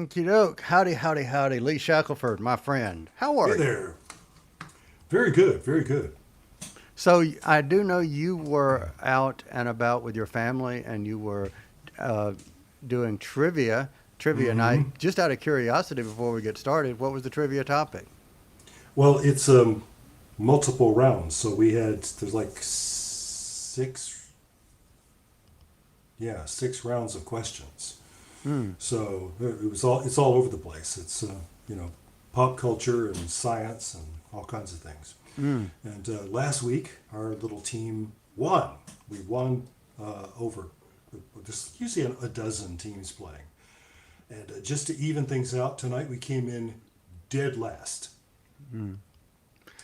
Okie doke. Howdy, howdy, howdy. Lee Shackelford, my friend. How are Hey you? there. Very good, very good. So I do know you were out and about with your family and you were uh, doing trivia hmm night. Just out of curiosity before we get started, what was the trivia topic? Well, it's multiple rounds, so there's like six rounds of questions. Hmm. So it's all over the place. It's you know, pop culture and science and all kinds of things. Hmm. And last week, our little team won. We won over. There's usually a dozen teams playing, and just to even things out, tonight we came in dead last. Hmm.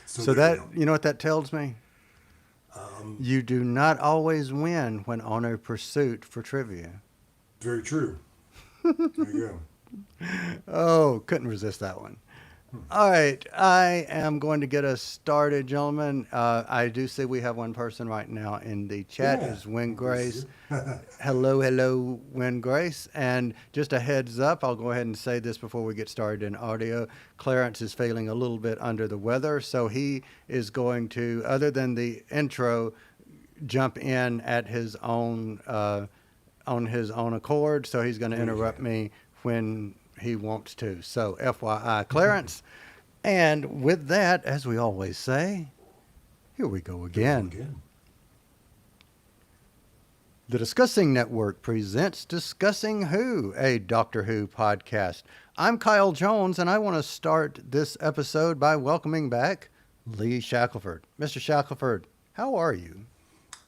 So So there you that, go. you know what that tells me? Um, You do not always win when on a pursuit for trivia. Very true. There you go. Oh, couldn't resist that one. All right, I am going to get us started, gentlemen. I do see we have one person right now in the chat Yeah, is Win this Grace. year. Hello, hello, Win Grace. And just a heads up, I'll go ahead and say this before we get started in audio. Clarence is feeling a little bit under the weather, so he is going to, other than the intro, jump in at his own on his own accord. So he's going to interrupt Okay. me when he wants to. So FYI, Clarence. And with that, as we always say, here we go Here we go again. again. The Discussing Network presents Discussing Who, a Doctor Who podcast. I'm Kyle Jones, and I want to start this episode by welcoming back Lee Shackelford. Mr. Shackelford, how are you?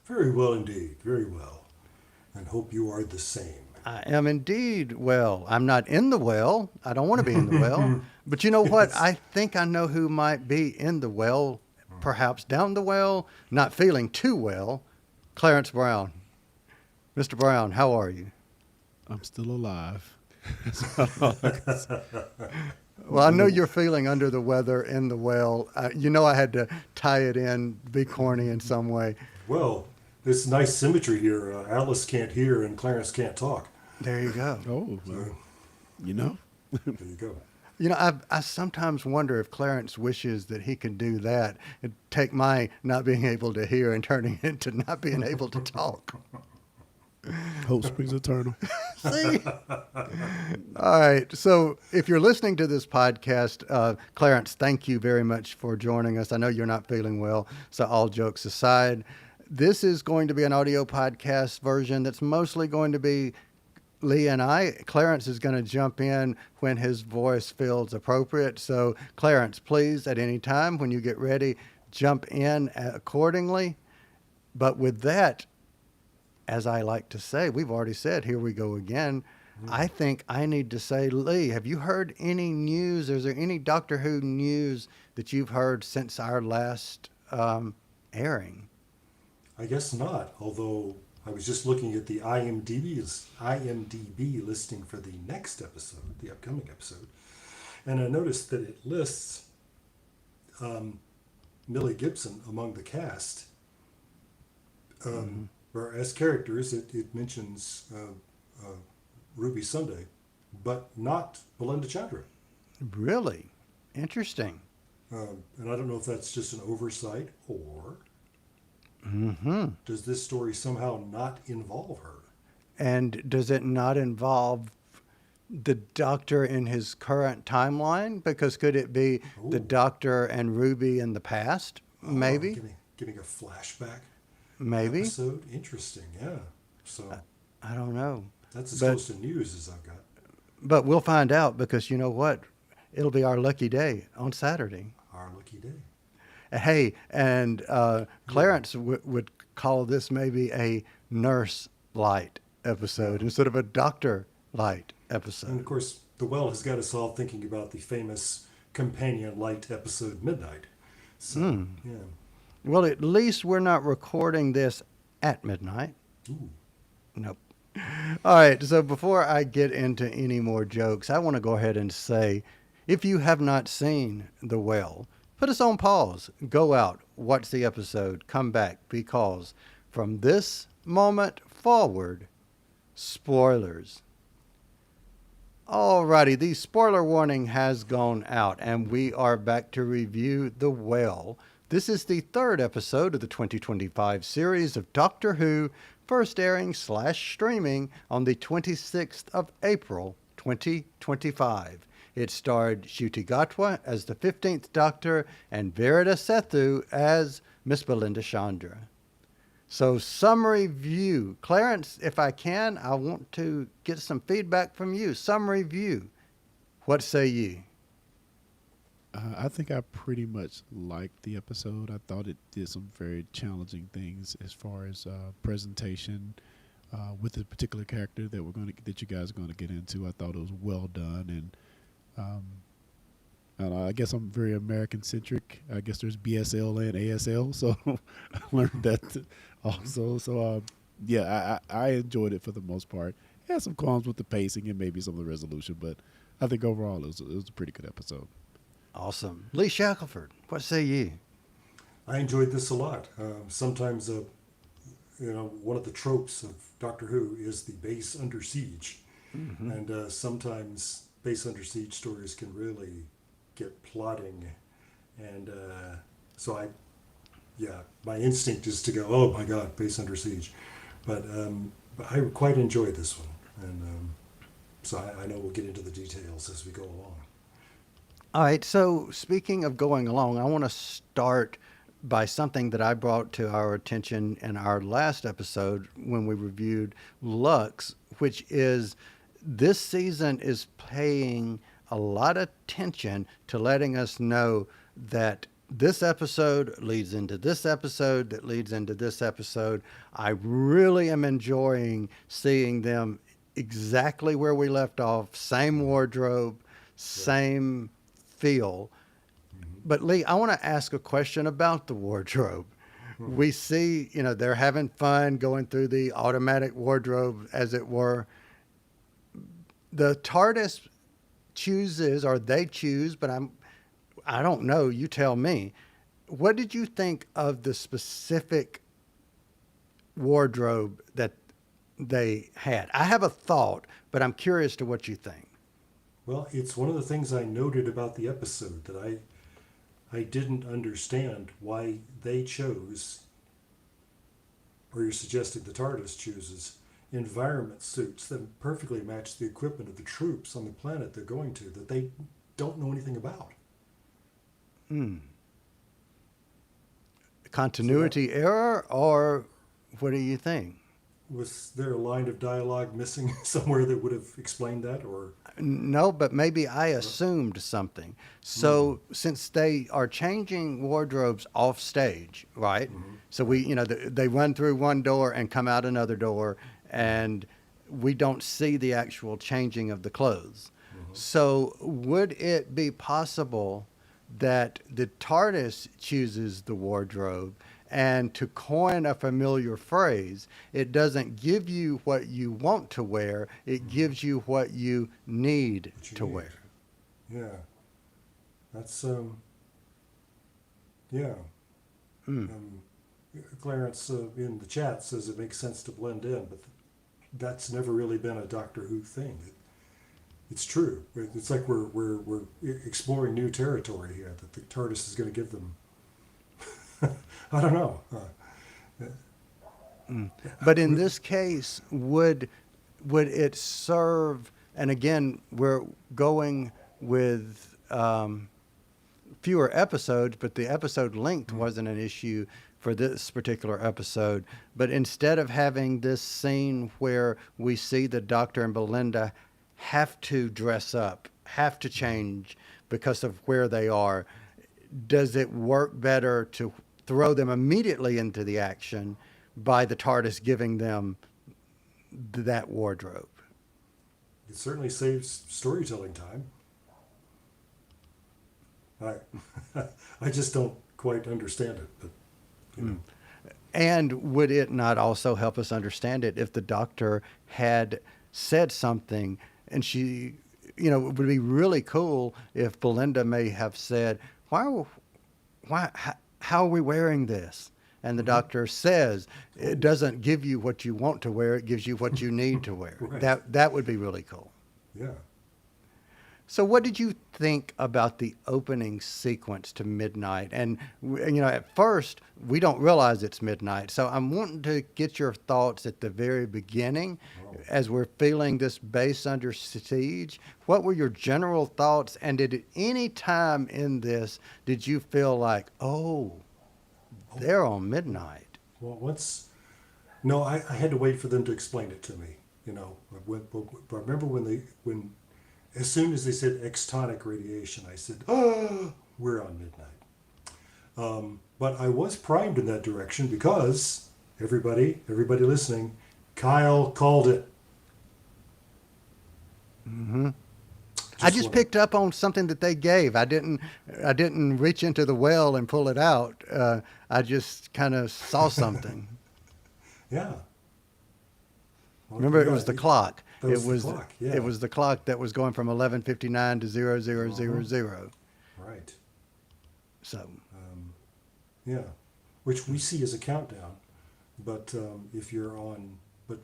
Very well indeed. Very well. And hope you are the same. I am indeed well. I'm not in the well. I don't want to be in the well. But you know what? Yes. I think I know who might be in the well, perhaps down the well, not feeling too well. Clarence Brown. Mr. Brown, how are you? I'm still alive. That's all I can say. Well, I know you're feeling under the weather in the well. You know I had to tie it in, be corny in some way. Well, there's nice symmetry here. Alice can't hear and Clarence can't talk. There you go. Oh, well, So you know, there you go. You know, I sometimes wonder if Clarence wishes that he could do that and take my not being able to hear and turning it into not being able to talk. hope springs eternal. See? All right. So if you're listening to this podcast, Clarence, thank you very much for joining us. I know you're not feeling well. So all jokes aside, this is going to be an audio podcast version that's mostly going to be Lee and I. Clarence is going to jump in when his voice feels appropriate. So Clarence, please, at any time when you get ready, jump in accordingly. But with that, as I like to say, we've already said, here we go again. I think I need to say, Lee, have you heard any news? Is there any Doctor Who news that you've heard since our last airing? I guess not, although I was just looking at the IMDb listing for the next episode, the upcoming episode, and I noticed that it lists Millie Gibson among the cast. Or as characters, it mentions Ruby Sunday, but not Belinda Chandra. Really? Interesting. And I don't know if that's just an oversight or Mm-hmm. does this story somehow not involve her? And does it not involve the Doctor in his current timeline? Because could it be the Ooh. Doctor and Ruby in the past? Maybe. Giving a flashback Maybe. episode. Interesting, yeah. So I don't know. that's as But close to news as I've got. but we'll find out because you know what? It'll be our lucky day on Saturday. Our lucky day. Hey, and Clarence would call this maybe a nurse light episode instead of a doctor light And of episode. course, the well has got us all thinking about the famous companion light episode Midnight. So, yeah. Well, at least we're not recording this at midnight. Ooh. Nope. All right, so before I get into any more jokes, I want to go ahead and say if you have not seen The Well, put us on pause, go out, watch the episode, come back, because from this moment forward, spoilers. Alrighty, the spoiler warning has gone out, and we are back to review The Well. This is the third episode of the 2025 series of Doctor Who, first airing / streaming on the 26th of April, 2025. It starred Ncuti Gatwa as the 15th Doctor and Verida Sethu as Miss Belinda Chandra. So, summary view. Clarence, if I can, I want to get some feedback from you. Summary view. What say ye? I think I pretty much liked the episode. I thought it did some very challenging things as far as presentation with the particular character that you guys are going to get into. I thought it was well done, and I don't know, I guess I'm very American centric. I guess there's BSL and ASL, so I learned that also. So yeah, I enjoyed it for the most part. It had some qualms with the pacing and maybe some of the resolution, but I think overall it was a pretty good episode. Awesome. Lee Shackelford, what say ye? I enjoyed this a lot. Sometimes, one of the tropes of Doctor Who is the base under siege, and sometimes base under siege stories can really get plotting, and my instinct is to go, oh my God, base under siege, but I quite enjoyed this one, and so I know we'll get into the details as we go along. All right, so speaking of going along, I want to start by something that I brought to our attention in our last episode when we reviewed Lux, which is this season is paying a lot of attention to letting us know that this episode leads into this episode, that leads into this episode. I really am enjoying seeing them exactly where we left off, same wardrobe, same feel. But Lee, I want to ask a question about the wardrobe. We see, they're having fun going through the automatic wardrobe, as it were. The TARDIS chooses, or they choose, but I don't know, you tell me. What did you think of the specific wardrobe that they had? I have a thought, but I'm curious to what you think. Well, it's one of the things I noted about the episode that I didn't understand why they chose, or you're suggesting the TARDIS chooses, environment suits that perfectly match the equipment of the troops on the planet they're going to that they don't know anything about. Continuity error, or what do you think? Was there a line of dialogue missing somewhere that would have explained that, or? No, but maybe I assumed something. So since they are changing wardrobes off stage, right? So they run through one door and come out another door, and we don't see the actual changing of the clothes. So would it be possible that the TARDIS chooses the wardrobe, and to coin a familiar phrase, it doesn't give you what you want to wear, it gives you what you need to wear. Yeah. That's, yeah. Clarence in the chat says it makes sense to blend in, but that's never really been a Doctor Who thing. It's true. It's like we're exploring new territory here that the TARDIS is going to give them. I don't know. But in this case, would it serve? And again, we're going with fewer episodes, but the episode length wasn't an issue for this particular episode. But instead of having this scene where we see the Doctor and Belinda have to dress up, have to change because of where they are, does it work better to throw them immediately into the action by the TARDIS giving them that wardrobe? It certainly saves storytelling time. I just don't quite understand it, but And would it not also help us understand it if the Doctor had said something, and she, it would be really cool if Belinda may have said, how are we wearing this? And the Doctor says, it doesn't give you what you want to wear, it gives you what you need to wear. Right. That would be really cool. yeah. So, what did you think about the opening sequence to Midnight? And at first we don't realize it's midnight. So, I'm wanting to get your thoughts at the very beginning, Oh. as we're feeling this base under siege. What were your general thoughts? And did at any time in this did you feel like, oh, they're on midnight? Well, no, I had to wait for them to explain it to me. I remember when as soon as they said extonic radiation, I said, "Oh, we're on midnight." But I was primed in that direction because everybody listening, Kyle called it. I just wanna- picked up on something that they gave. I didn't reach into the well and pull it out. I just kind of saw something. Yeah. Well, Remember, it yeah, was the clock. That was the clock. Yeah. It was the clock that was going from 11:59 to 00:00. Right. So, Yeah. Which we see as a countdown, but if you're on, but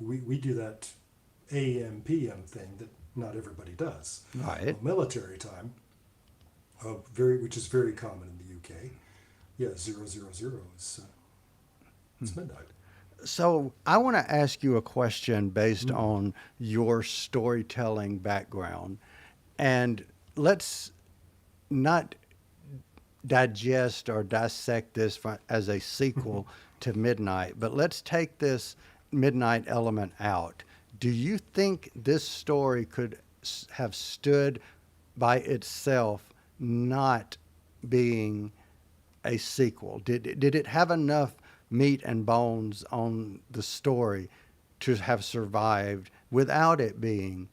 we do that AM PM thing that not everybody does. right. Military time, which is very common in the UK. Yeah, 000 is it's midnight. So, I want to ask you a question based on your storytelling background, and let's not digest or dissect this as a sequel to Midnight, but let's take this midnight element out. Do you think this story could have stood by itself, not being a sequel? Did it have enough meat and bones on the story to have survived without it being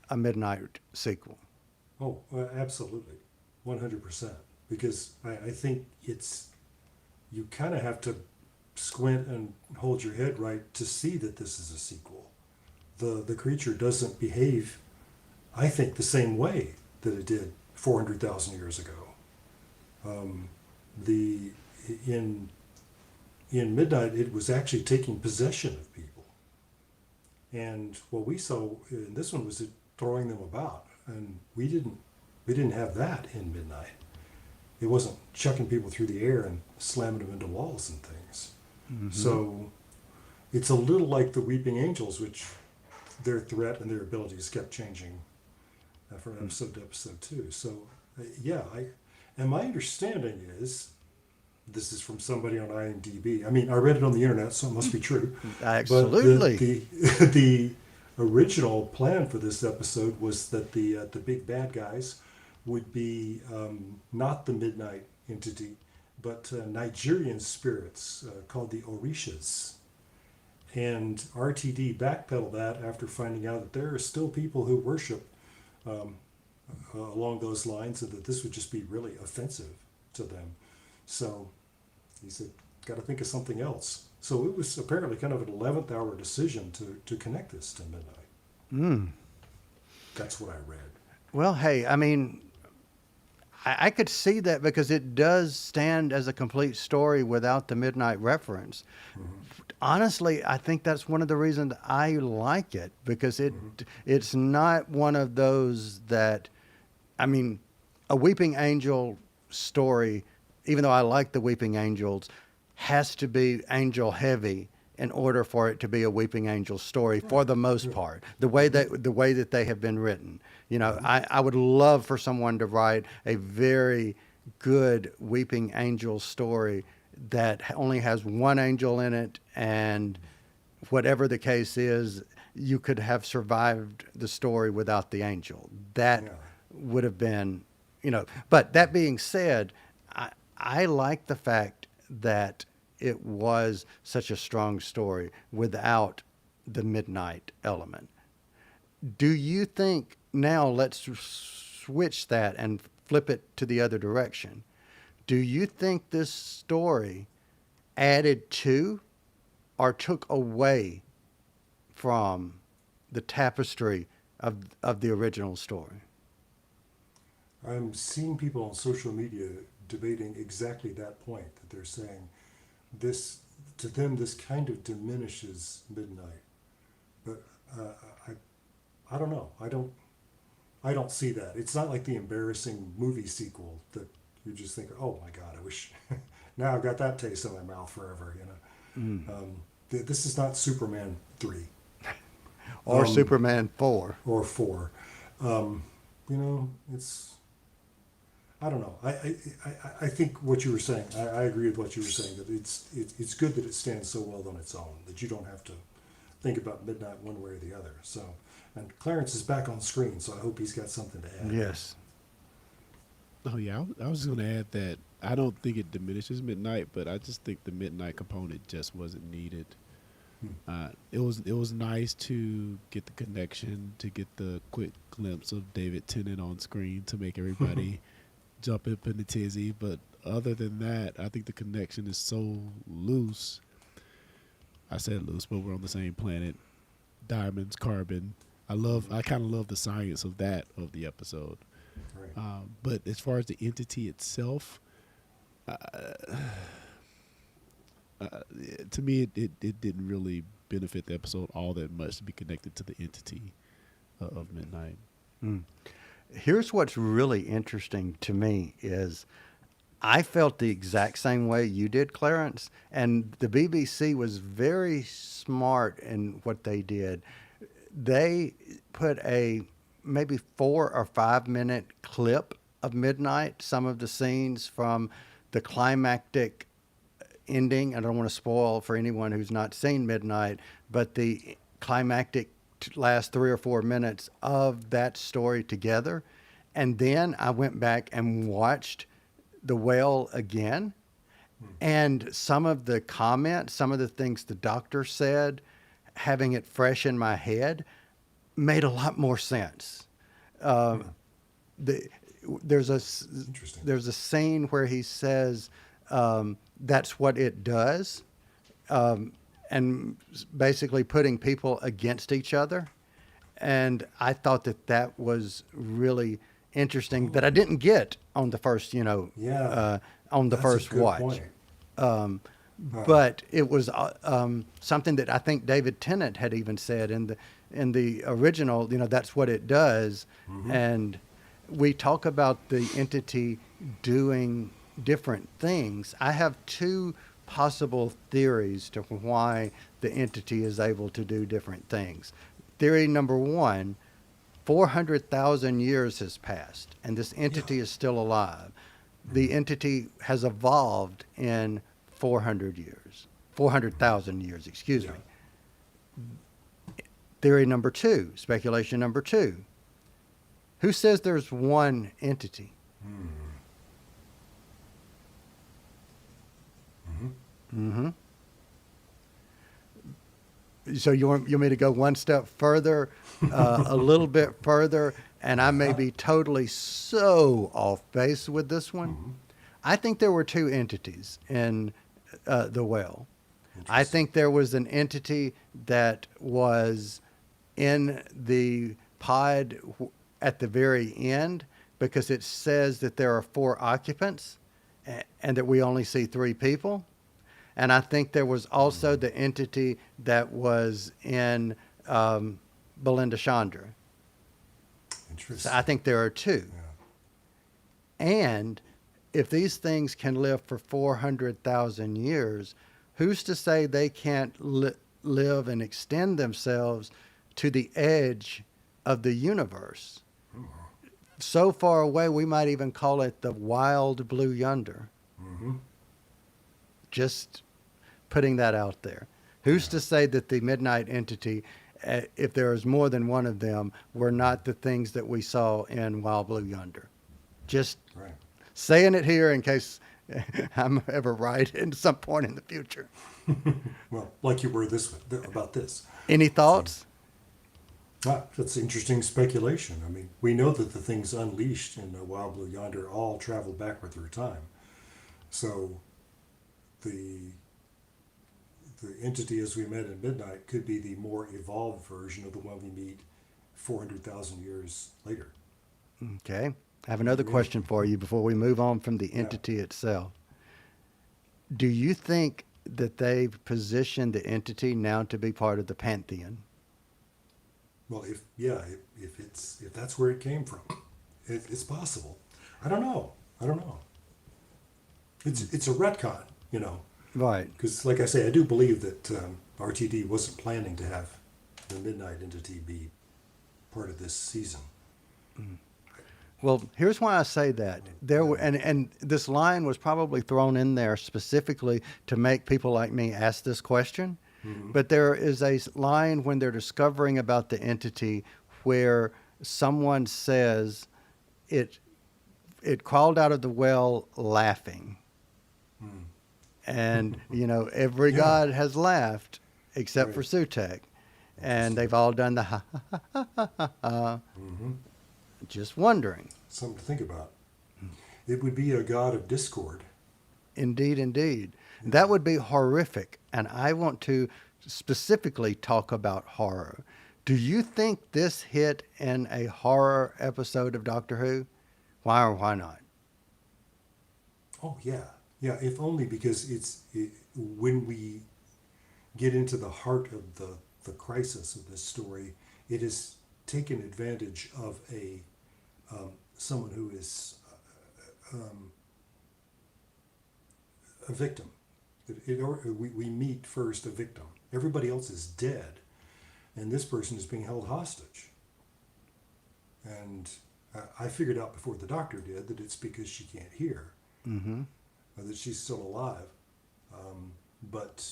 a midnight sequel? Oh, absolutely, 100%. Because I think you kind of have to squint and hold your head right to see that this is a sequel. The creature doesn't behave, I think, the same way that it did 400,000 years ago. The in Midnight, it was actually taking possession of people, and what we saw in this one was it throwing them about, and we didn't have that in Midnight. It wasn't chucking people through the air and slamming them into walls and things. So it's a little like the Weeping Angels, which their threat and their abilities kept changing from episode to episode too. So and my understanding is, this is from somebody on IMDb. I mean, I read it on the internet, so it must be true. Absolutely. But the original plan for this episode was that the big bad guys would be not the midnight entity, but Nigerian spirits called the Orishas. And RTD backpedaled that after finding out that there are still people who worship along those lines, and that this would just be really offensive to them. So he said, got to think of something else. So it was apparently kind of an 11th hour decision to connect this to midnight. That's what I read. Well, hey, I mean, I could see that because it does stand as a complete story without the midnight reference. Honestly, I think that's one of the reasons I like it, because it's not one of those that, I mean, a Weeping Angel story, even though I like the Weeping Angels, has to be angel heavy in order for it to be a Weeping Angel story for the most part, the way that they have been written. I would love for someone to write a very good Weeping Angel story that only has one angel in it, and whatever the case is, you could have survived the story without the angel. That would have been, but that being said, I like the fact that it was such a strong story without the midnight element. Do you think, now let's switch that and flip it to the other direction. Do you think this story added to or took away from the tapestry of the original story? I'm seeing people on social media debating exactly that point, that they're saying this, to them, this kind of diminishes Midnight. But I don't know. I don't see that. It's not like the embarrassing movie sequel that you just think, oh my God, I wish now I've got that taste in my mouth forever. This is not Superman 3 Or Superman 4. or 4. It's I don't know. I think what you were saying. I agree with what you were saying. That it's good that it stands so well on its own. That you don't have to think about Midnight one way or the other. So, and Clarence is back on screen, so I hope he's got something to add. Yes. Oh yeah, I was going to add that I don't think it diminishes Midnight, but I just think the Midnight component just wasn't needed. It was nice to get the connection, to get the quick glimpse of David Tennant on screen to make everybody jump up in the tizzy. But other than that, I think the connection is so loose. I said loose, but we're on the same planet. Diamonds, carbon. I kind of love the science of that of the episode. Right. But as far as the entity itself, to me, it didn't really benefit the episode all that much to be connected to the entity of Midnight. Here's what's really interesting to me is I felt the exact same way you did, Clarence, and the BBC was very smart in what they did. They put a maybe 4 or 5 minute clip of Midnight, some of the scenes from the climactic ending. I don't want to spoil for anyone who's not seen Midnight, but the climactic last 3 or 4 minutes of that story together. And then I went back and watched The Whale again. And some of the comments, some of the things the doctor said, having it fresh in my head, made a lot more sense. There's a scene where he says, that's what it does, and basically putting people against each other. And I thought that was really interesting that I didn't get on the first, on the first watch. But it was something that I think David Tennant had even said in the original. That's what it does. And we talk about the entity doing different things. I have 2 possible theories to why the entity is able to do different things. Theory number 1, 400,000 years has passed, and this entity is still alive. The entity has evolved in 400,000 years, excuse me. Theory number 2, speculation number 2. Who says there's one entity? So you want me to go one step further, a little bit further, and I may be totally so off base with this one. I think there were 2 entities in The Whale. I think there was an entity that was in the pod at the very end, because it says that there are 4 occupants and that we only see 3 people. And I think there was also the entity that was in Belinda Chandra. Interesting. So I think there are 2. Yeah. And if these things can live for 400,000 years, who's to say they can't live and extend themselves to the edge of the universe? So far away, we might even call it the wild blue yonder. Just putting that out there. Who's to say that the Midnight entity, if there is more than one of them, were not the things that we saw in Wild Blue Yonder? Just saying it here in case I'm ever right at some point in the future. Well, like you were about this. Any thoughts? That's interesting speculation. I mean, we know that the things unleashed in Wild Blue Yonder all travel backward through time. So the entity as we met in Midnight could be the more evolved version of the one we meet 400,000 years later. Okay. I have another question for you before we move on from the entity itself. Do you think that they've positioned the entity now to be part of the pantheon? Well, if that's where it came from, it's possible. I don't know. I don't know. It's a retcon, you know, Right. because like I say, I do believe that RTD wasn't planning to have the Midnight Entity be part of this season. Well, here's why I say that. There were, and this line was probably thrown in there specifically to make people like me ask this question. Mm-hmm. But there is a line when they're discovering about the entity where someone says it it crawled out of the well laughing. Mm. And, every Yeah, god has laughed except for right. Sutek. And Interesting. they've all done the ha ha ha ha ha ha. Mm-hmm. Just wondering. Something to think about. It would be a god of discord. Indeed, indeed. That would be horrific. And I want to specifically talk about horror. Do you think this hit in a horror episode of Doctor Who? Why or why not? Oh yeah, yeah. If only because when we get into the heart of the crisis of this story, it has taken advantage of someone who is um, a victim. We meet first a victim. Everybody else is dead, and this person is being held hostage. And I figured out before the doctor did that it's because she can't hear, Mm-hmm. or that she's still alive. But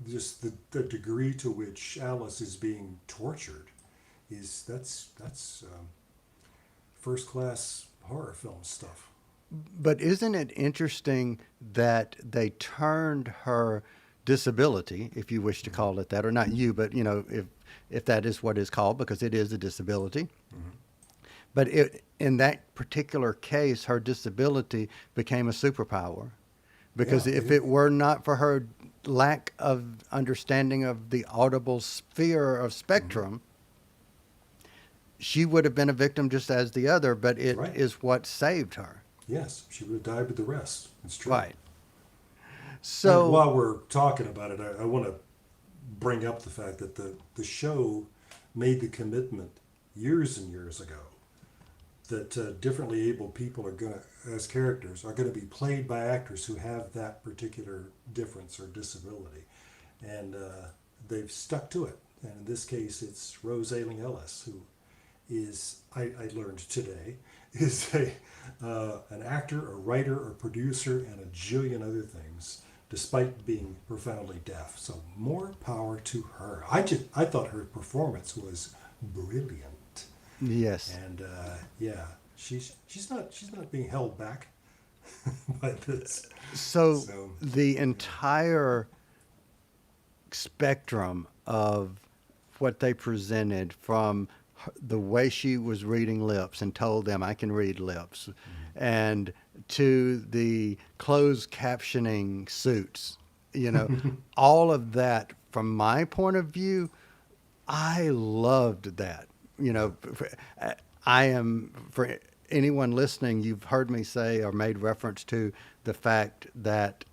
just the degree to which Alice is being tortured that's first class horror film stuff. But isn't it interesting that they turned her disability, if you wish to call it that, or not you, but if that is what is called, because it is a disability. Mm-hmm. But in that particular case, her disability became a superpower. Because Yeah, if it were not for her lack of understanding of the audible sphere of mm-hmm. spectrum, she would have been a victim just as the other, but it Right. is what saved her. Yes, she would have died with the rest. It's true. Right. And So, while we're talking about it, I want to bring up the fact that the show made the commitment years and years ago that differently able people are going to, as characters, are going to be played by actors who have that particular difference or disability. And they've stuck to it. And in this case, it's Rose Ayling-Ellis, who is, I learned today, is an actor, a writer, a producer, and a jillion other things, despite being profoundly deaf. So more power to her. I thought her performance was brilliant. yes. And yeah, she's not being held back by this. So So the entire spectrum of what they presented from the way she was reading lips and told them I can read lips, and to the closed captioning suits, all of that from my point of view, I loved that. I am, for anyone listening, you've heard me say or made reference to the fact that,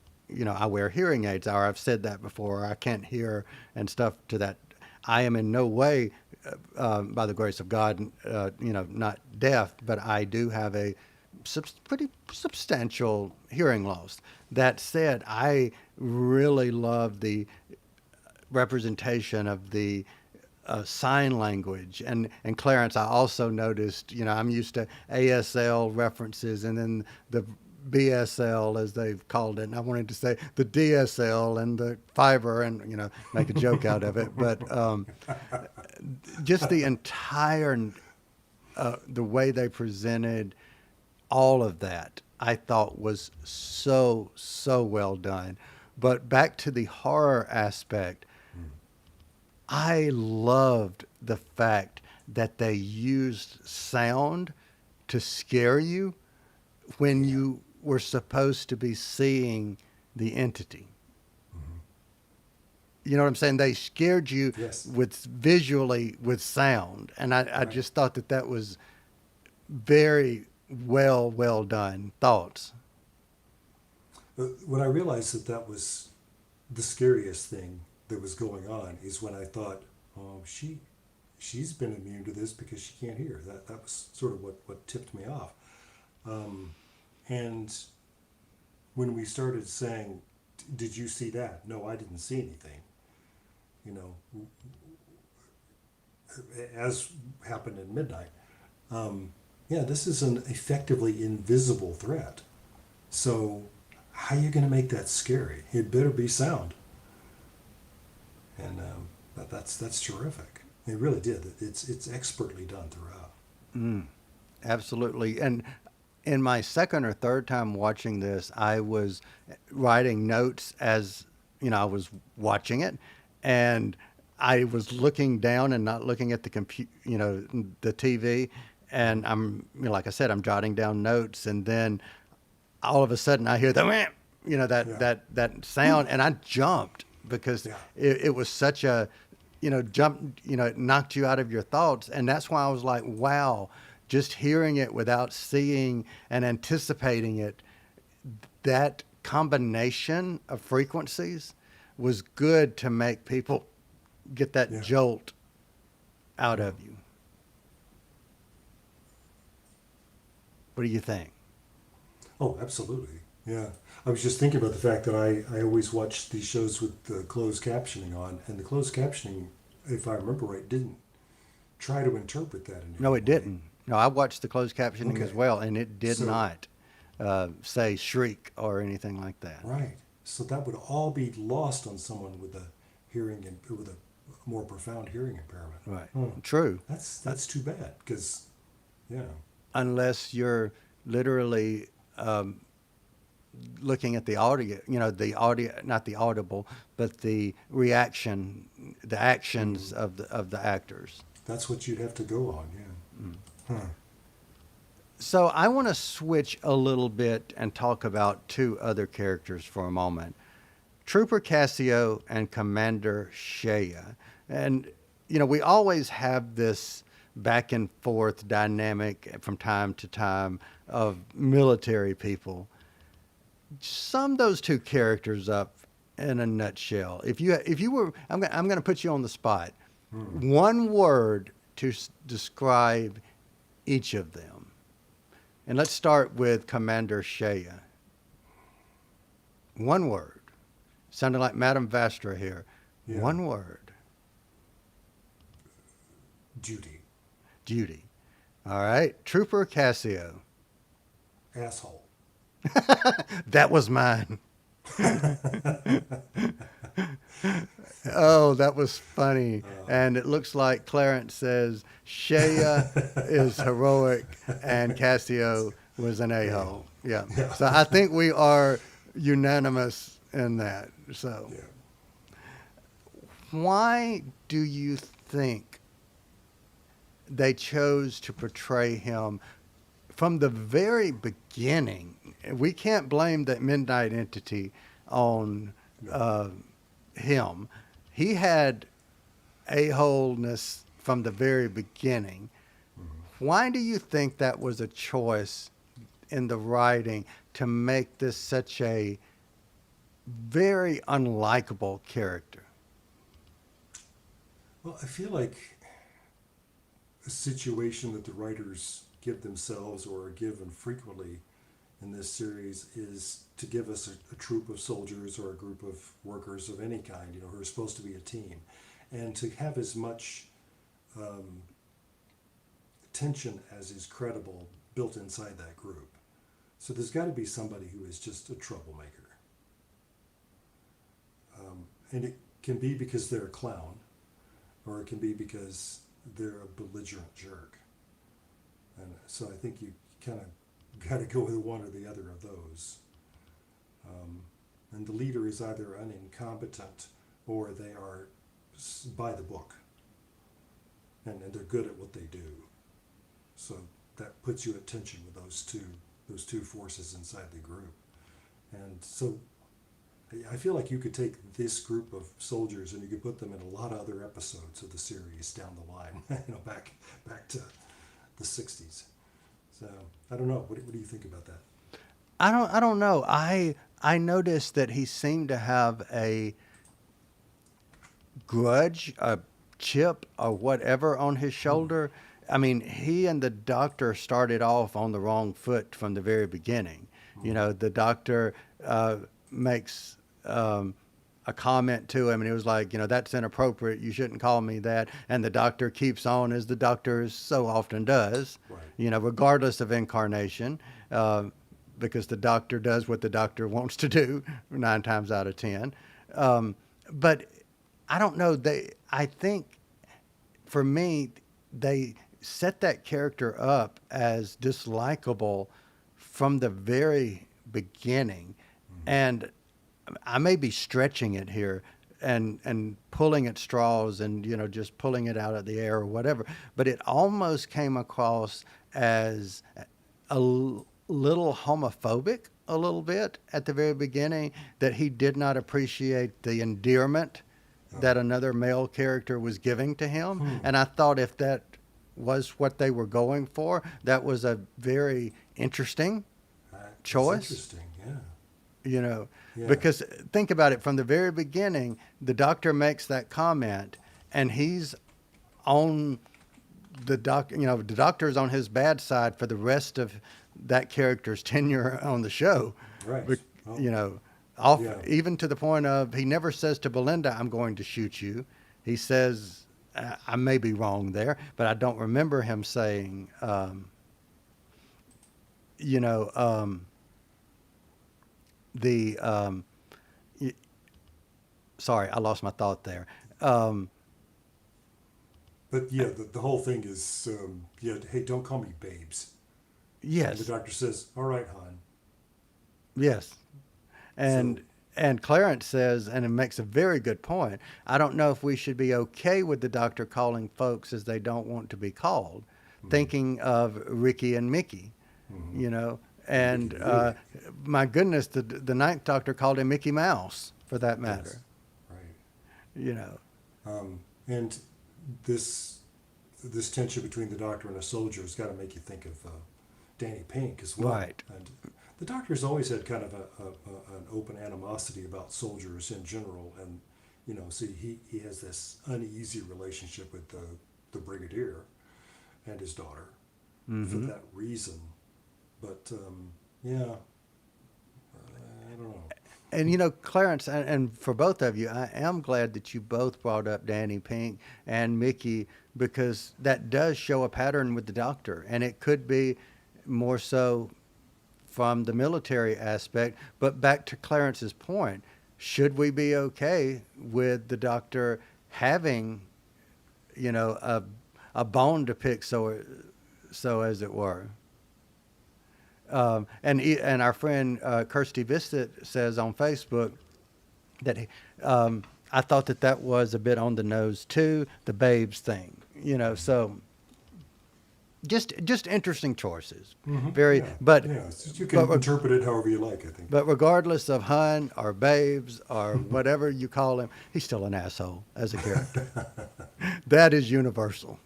I wear hearing aids, or I've said that before, or I can't hear and stuff to that. I am in no way, by the grace of God, not deaf, but I do have a pretty substantial hearing loss. That said, I really love the representation of the sign language. And Clarence, I also noticed, I'm used to ASL references and then the BSL, as they've called it. And I wanted to say the DSL and the fiber and, make a joke out of it. But just the entire, the way they presented all of that, I thought was so, so well done. But back to the horror aspect, I loved the fact that they used sound to scare you when you were supposed to be seeing the entity. You know what I'm saying? They scared you yes, visually with sound. And I right. just thought that was very well done. Thoughts? When I realized that was the scariest thing that was going on is when I thought, oh, she she's been immune to this because she can't hear. That was sort of what tipped me off. And when we started saying, did you see that? No, I didn't see anything. You know, as happened in Midnight. Yeah, this is an effectively invisible threat. So how are you going to make that scary? It better be sound. And that's terrific. It really did. It's expertly done throughout. Absolutely. And in my second or third time watching this, I was writing notes as, I was watching it, and I was looking down and not looking at the the TV. And like I said, I'm jotting down notes, and then all of a sudden I hear the, that sound, and I jumped because Yeah. it was such a, jump, it knocked you out of your thoughts. And that's why I was like, wow, just hearing it without seeing and anticipating it, that combination of frequencies was good to make people get that Yeah. jolt out of you. What do you think? Oh, absolutely. Yeah. I was just thinking about the fact that I always watch these shows with the closed captioning on, and the closed captioning, if I remember right, didn't try to interpret that in any No, way. it didn't. No, I watched the closed captioning as Okay. well, and it did So- not say shriek or anything like that. Right. So that would all be lost on someone with a with a more profound hearing impairment. Right. Hmm. True. That's too bad because, yeah. Unless you're literally looking at the audio, the audio, not the audible, but the reaction, the actions of the actors. That's what you'd have to go on, yeah. Huh. So I want to switch a little bit and talk about two other characters for a moment. Trooper Cassio and Commander Shea. And, we always have this back and forth dynamic from time to time of military people. Sum those two characters up in a nutshell. If you were, I'm going to put you on the spot. One word to describe each of them. And let's start with Commander Shea. One word. Sounding like Madame Vastra here. Yeah. One word. Duty. Duty. All right. Trooper Cassio. Asshole. That was mine. Oh, that was funny. And it looks like Clarence says Shea is heroic and Cassio was an a-hole. Yeah. Yeah. So I think we are unanimous in that. So Yeah. why do you think they chose to portray him from the very beginning? We can't blame that Midnight Entity on him. He had a-holeness from the very beginning. Why do you think that was a choice in the writing to make this such a very unlikable character? Well, I feel like a situation that the writers give themselves or are given frequently in this series is to give us a troop of soldiers or a group of workers of any kind, who are supposed to be a team, and to have as much tension as is credible built inside that group. So there's got to be somebody who is just a troublemaker. And it can be because they're a clown, or it can be because they're a belligerent jerk. And so I think you kind of got to go with one or the other of those. And the leader is either an incompetent or they are by the book. And they're good at what they do. So that puts you at tension with those two forces inside the group. And so I feel like you could take this group of soldiers and you could put them in a lot of other episodes of the series down the line, back to the 60s. So I don't know. What do you think about that? I don't know. I noticed that he seemed to have a grudge, a chip or whatever on his shoulder. I mean, he and the doctor started off on the wrong foot from the very beginning. You know, the doctor makes a comment to him, and he was like, you know, that's inappropriate. You shouldn't call me that. And the doctor keeps on, as the doctor so often does, Right. you know, regardless of incarnation, because the doctor does what the doctor wants to do 9 times out of 10. But I don't know. I think for me, they set that character up as dislikable from the very beginning. And I may be stretching it here and pulling at straws and, you know, just pulling it out of the air or whatever, but it almost came across as little homophobic a little bit at the very beginning, that he did not appreciate the endearment that another male character was giving to him. And I thought if that was what they were going for, that was a very interesting That's choice. interesting, yeah. You know, Yeah. because think about it, from the very beginning, the doctor makes that comment, and he's on the the doctor's on his bad side for the rest of that character's tenure on the show. Right. Oh. You know, Yeah. even to the point of, he never says to Belinda, "I'm going to shoot you." He says, I may be wrong there, but I don't remember him saying, you know, sorry, I lost my thought there. But yeah, the whole thing is, yeah, hey, don't call me babes. And the Yes, doctor says, all right, hon. yes. And and Clarence says, and it makes a very good point, I don't know if we should be okay with the doctor calling folks as they don't want to be called, thinking of Ricky and Mickey, you know. And Ricky and my goodness, the ninth doctor called him Mickey Mouse, for that matter, Yes. Right. you know. And this tension between the doctor and a soldier has got to make you think of Danny Pink as well. Right. And the doctor's always had kind of an open animosity about soldiers in general, and you know, see, he has this uneasy relationship with the brigadier and his daughter for that reason. But yeah, I don't know. And you know, Clarence, and for both of you, I am glad that you both brought up Danny Pink and Mickey, because that does show a pattern with the doctor, and it could be more so from the military aspect. But back to Clarence's point, should we be okay with the doctor having, you know, a bone to pick, so as it were? And our friend Kirsty Vistit says on Facebook that I thought that was a bit on the nose too, the babes thing, you know. So just interesting choices, very. Yeah. But yeah, you can but- interpret it however you like, I think. but regardless of Hun or babes or whatever you call him, he's still an asshole as a character. That is universal.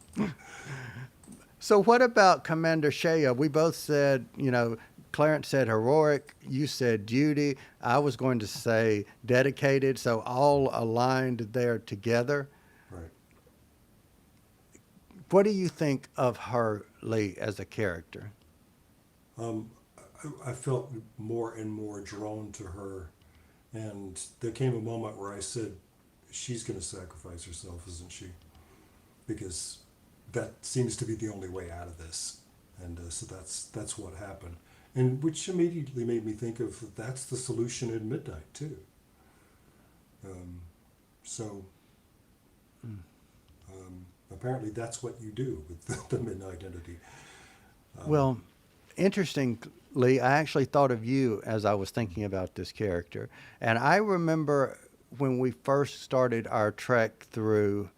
So what about Commander Shea? We both said, you know, Clarence said heroic, you said duty, I was going to say dedicated, so all aligned there together. Right. What do you think of her, Lee, as a character? I felt more and more drawn to her, and there came a moment where I said, she's going to sacrifice herself, isn't she? Because that seems to be the only way out of this. And so that's what happened. And which immediately made me think of, that's the solution in Midnight, too. Apparently that's what you do with the Midnight entity. Well, interestingly, I actually thought of you as I was thinking about this character. And I remember when we first started our trek through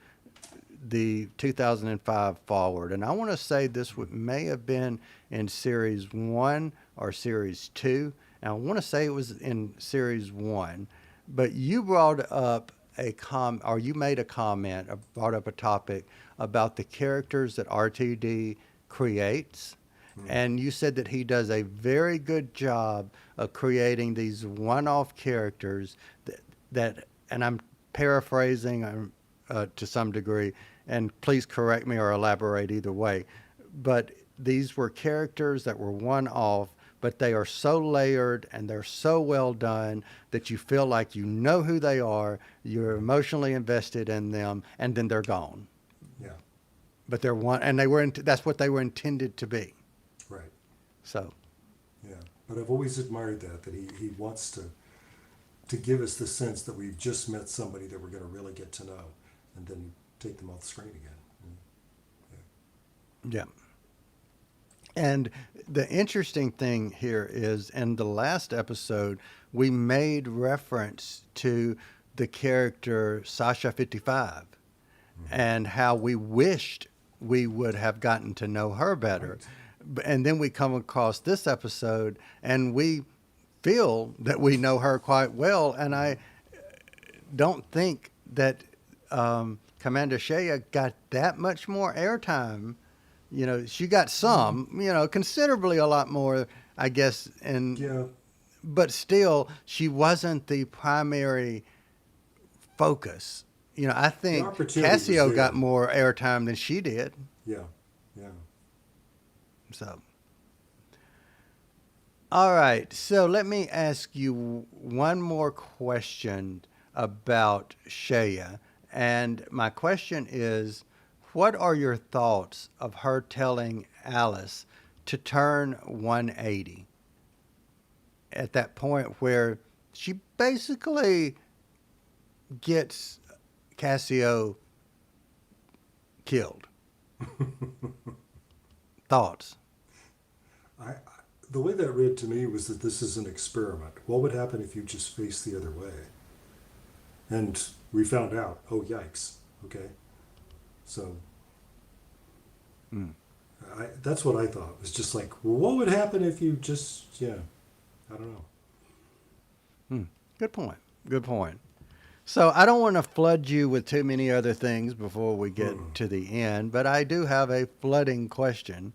the 2005 forward, and I want to say this may have been in series 1 or series 2, and I want to say it was in series 1, but you brought up you made a comment, or brought up a topic about the characters that RTD creates, and you said that he does a very good job of creating these one-off characters that and I'm paraphrasing, to some degree, and please correct me or elaborate either way. But these were characters that were one-off, but they are so layered and they're so well done that you feel like you know who they are, you're emotionally invested in them, and then they're gone. Yeah. But they're one, and that's what they were intended to be. Right. So, Yeah. But I've always admired that he wants to give us the sense that we've just met somebody that we're going to really get to know, and then take them off the screen again. yeah. And the interesting thing here is in the last episode, we made reference to the character Sasha 55 and how we wished we would have gotten to know her better. And then we come across this episode and we feel that we know her quite well. And I don't think that Commander Shea got that much more airtime. You know, she got some, considerably a lot more, I guess. Yeah. But still, she wasn't the primary focus. I think opportunity was Cassio there. got more airtime than she did. Yeah. Yeah. So, all right. So let me ask you one more question about Shea. And my question is, what are your thoughts of her telling Alice to turn 180 at that point where she basically gets Cassio killed? Thoughts? The way that read to me was that this is an experiment. What would happen if you just faced the other way? And we found out, oh, yikes. Okay. So that's what I thought. It was just like, well, what would happen if you just, I don't know. Good point. Good point. So I don't want to flood you with too many other things before we get to the end, but I do have a flooding question.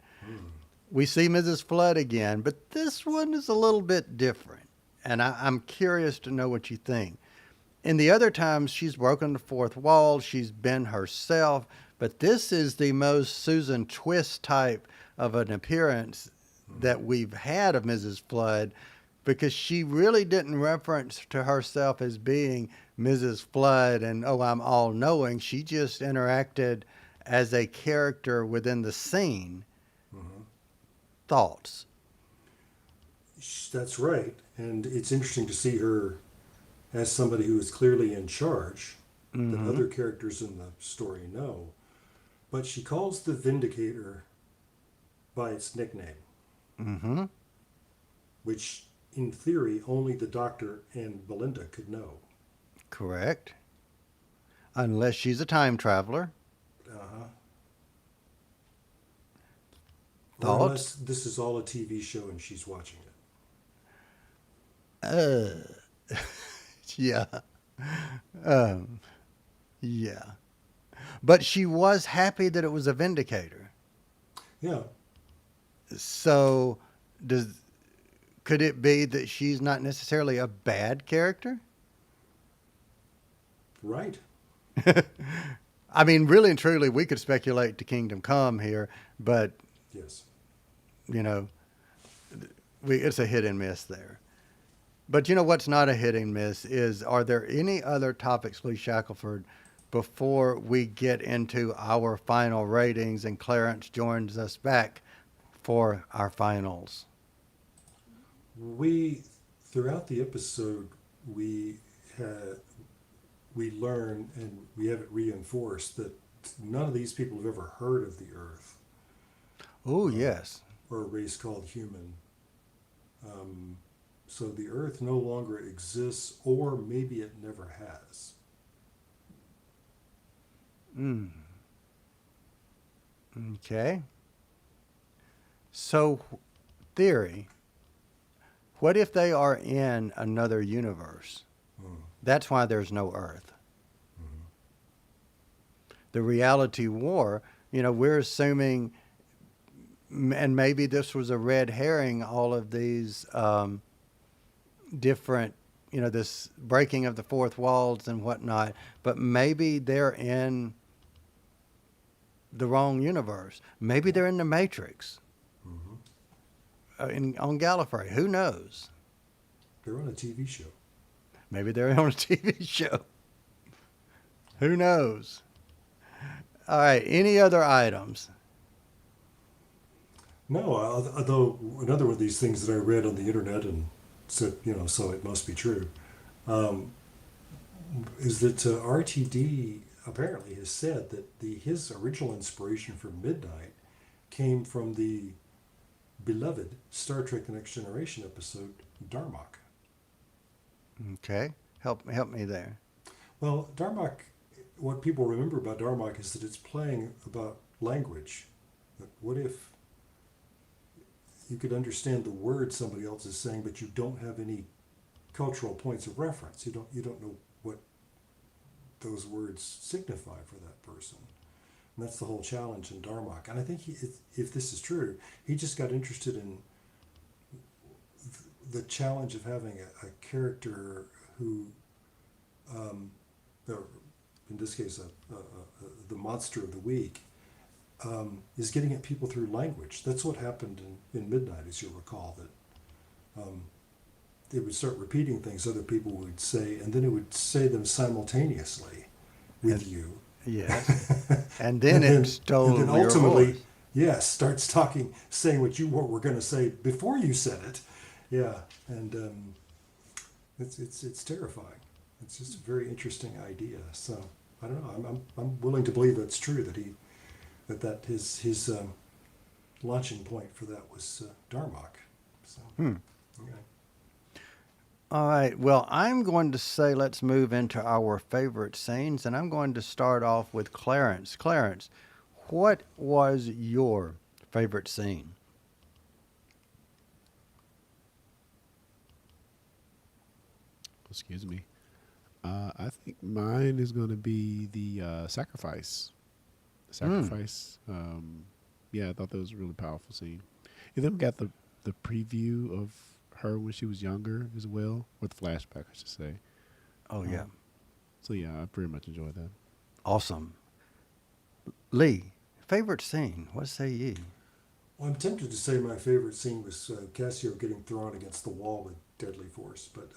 We see Mrs. Flood again, but this one is a little bit different, and I'm curious to know what you think. In the other times, she's broken the fourth wall, she's been herself, but this is the most Susan Twist type of an appearance that we've had of Mrs. Flood, because she really didn't reference to herself as being Mrs. Flood and, oh, I'm all-knowing. She just interacted as a character within the scene. Thoughts? That's right. And it's interesting to see her as somebody who is clearly in charge, that other characters in the story know. But she calls the Vindicator by its nickname, which in theory only the Doctor and Belinda could know. Correct. Unless she's a time traveler. Or Thoughts? unless this is all a TV show and she's watching it. Yeah. Yeah. But she was happy that it was a Vindicator. Yeah. So could it be that she's not necessarily a bad character? Right. I mean, really and truly, we could speculate to Kingdom Come here, but, Yes. it's a hit and miss there. But what's not a hit and miss is, are there any other topics, Lee Shackelford, before we get into our final ratings and Clarence joins us back for our finals? Throughout the episode, we learn, and we have it reinforced, that none of these people have ever heard of the Earth. Oh, yes. Or a race called human. So the Earth no longer exists, or maybe it never has. Okay. So, theory, what if they are in another universe? That's why there's no Earth. The reality war, we're assuming, and maybe this was a red herring, all of these different this breaking of the fourth walls and whatnot, but maybe they're in the wrong universe. Maybe they're in the Matrix, on Gallifrey. Who knows? They're on a TV show. Maybe they're on a TV show. Who knows? All right. Any other items? No, although another one of these things that I read on the internet and said, so it must be true, is that RTD apparently has said that his original inspiration for Midnight came from the beloved Star Trek: The Next Generation episode Darmok. Okay. Help me there. Well, Darmok, what people remember about Darmok is that it's playing about language. That what if you could understand the words somebody else is saying, but you don't have any cultural points of reference. You don't know what those words signify for that person. And that's the whole challenge in Darmok. And I think if this is true, he just got interested in the challenge of having a character who, in this case, the monster of the week, is getting at people through language. That's what happened in Midnight, as you'll recall, that it would start repeating things other people would say, and then it would say them simultaneously with you. Yes. And then it stole and then your ultimately, voice. yes, starts saying what you were going to say before you said it. Yeah, and it's terrifying. It's just a very interesting idea. So I don't know. I'm willing to believe that's true, that his launching point for that was Darmok. So okay. All right. Well, I'm going to say let's move into our favorite scenes, and I'm going to start off with Clarence. Clarence, what was your favorite scene? Excuse me. I think mine is going to be the sacrifice. Sacrifice. Yeah, I thought that was a really powerful scene. And then we got the preview of her when she was younger as well, or the flashback, I should say. Oh, yeah. So yeah, I pretty much enjoyed that. Awesome. Lee, favorite scene? What say ye? Well, I'm tempted to say my favorite scene was Cassio getting thrown against the wall with deadly force, but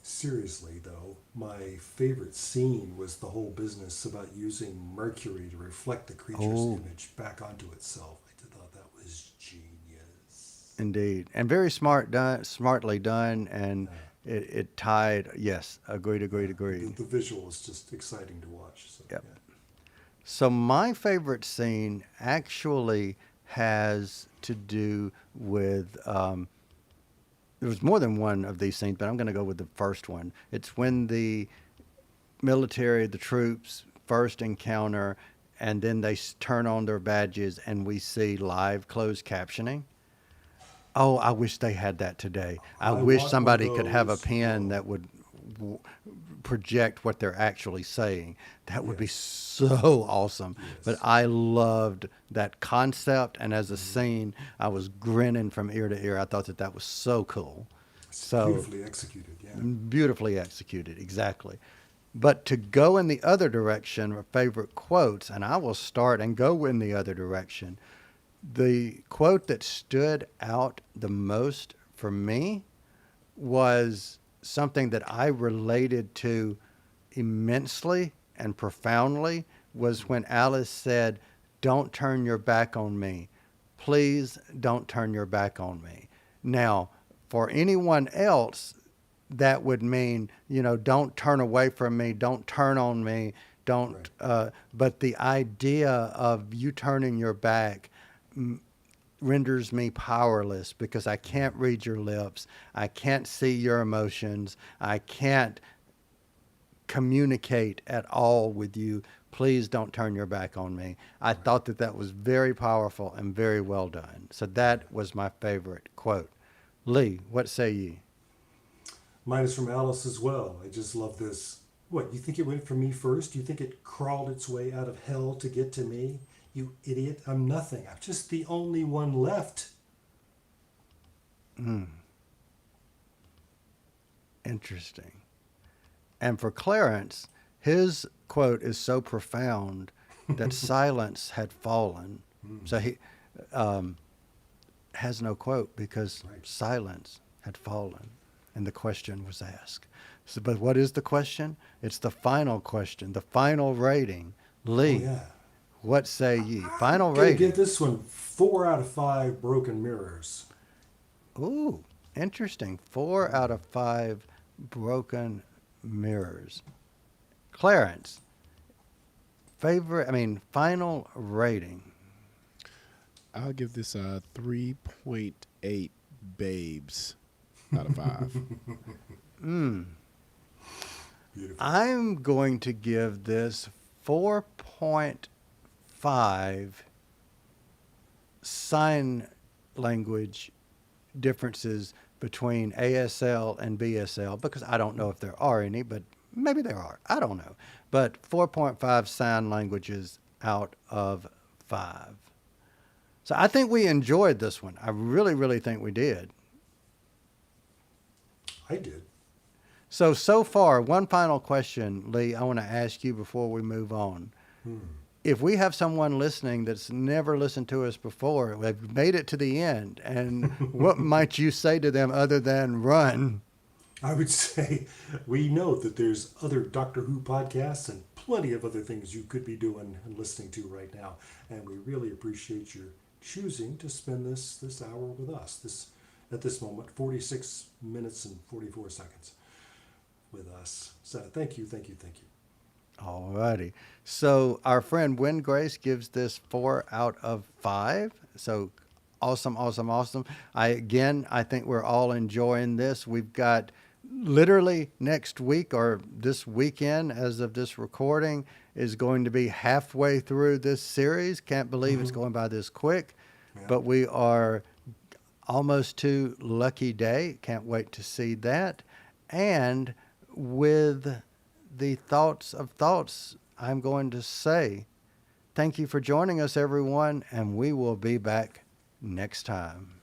seriously, though, my favorite scene was the whole business about using mercury to reflect the creature's image back onto itself. I thought that was genius. Indeed. And very smartly done, and it tied. Yes, agreed. The visual is just exciting to watch. So, Yep. yeah. So my favorite scene actually has to do with there was more than one of these scenes, but I'm going to go with the first one. It's when the military, the troops first encounter, and then they turn on their badges and we see live closed captioning. Oh, I wish they had that today. I wish want somebody one of could have a those. pen that would project what they're actually saying. That would be so awesome. Yes. But I loved that concept, and as a scene, I was grinning from ear to ear. I thought that was so cool. So Beautifully executed, yeah. beautifully executed, exactly. But to go in the other direction, of favorite quotes, and I will start and go in the other direction. The quote that stood out the most for me was something that I related to immensely and profoundly, was when Alice said, "Don't turn your back on me. Please don't turn your back on me." Now, for anyone else, that would mean, don't turn away from me, don't turn on me, don't. But the idea of you turning your back renders me powerless, because I can't read your lips. I can't see your emotions. I can't communicate at all with you. Please don't turn your back on me. I thought that was very powerful and very well done. So that was my favorite quote. Lee, what say ye? Mine is from Alice as well. I just love this. What, you think it went for me first? You think it crawled its way out of hell to get to me? You idiot, I'm nothing. I'm just the only one left. Interesting. And for Clarence, his quote is so profound that silence had fallen. So he has no quote because Right. silence had fallen and the question was asked. So, but what is the question? It's the final question, the final rating. Lee, Oh, yeah. what say ye? Final I'm gonna rating. give this one 4 out of 5 broken mirrors. Ooh, interesting. 4 out of 5 broken mirrors. Clarence, final rating. I'll give this a 3.8 babes out of 5. Beautiful. I'm going to give this 4.5 sign language differences between ASL and BSL because I don't know if there are any, but maybe there are. I don't know. But 4.5 sign languages out of 5. So I think we enjoyed this one. I really, really think we did. I did. So far, one final question, Lee, I want to ask you before we move on. If we have someone listening that's never listened to us before, they've made it to the end, and what might you say to them other than run? I would say we know that there's other Doctor Who podcasts and plenty of other things you could be doing and listening to right now. And we really appreciate your choosing to spend this hour with us. At this moment, 46 minutes and 44 seconds with us. So thank you. All righty. So our friend Win Grace gives this 4 out of 5. So awesome. I think we're all enjoying this. We've got literally next week or this weekend as of this recording is going to be halfway through this series. Can't believe it's going by this quick, Yeah. but we are almost to Lucky Day. Can't wait to see that. And with the thoughts of thoughts, I'm going to say thank you for joining us, everyone, and we will be back next time.